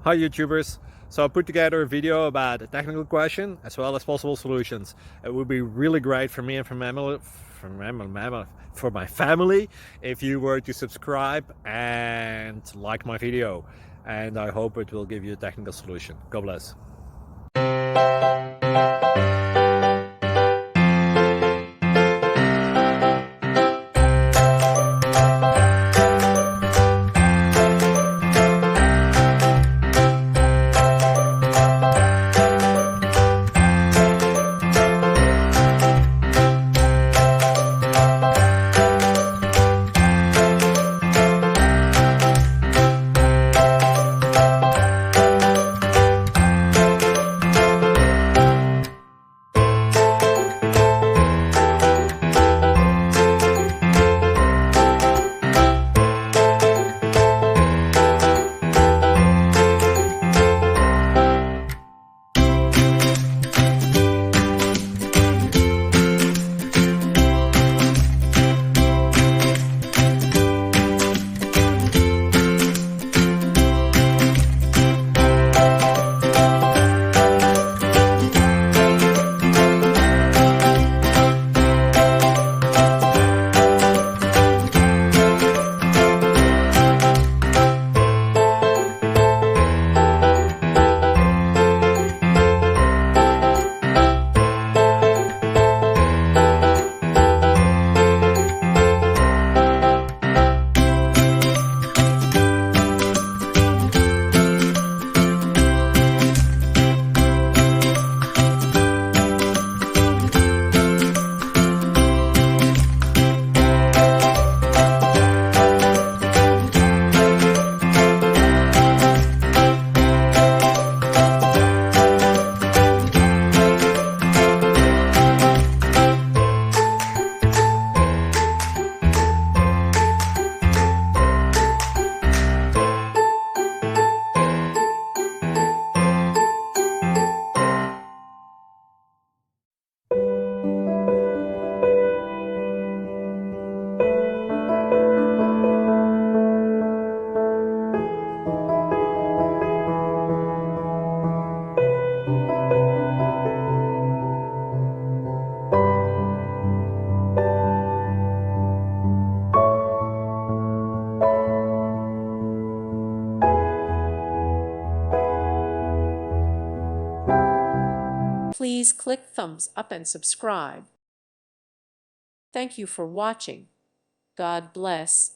Hi YouTubers! So I put together a video about a technical question as well as possible solutions. It would be really great for me and for my family if you were to subscribe and like my video, and I hope it will give you a technical solution. God bless. Please click thumbs up and subscribe. Thank you for watching. God bless.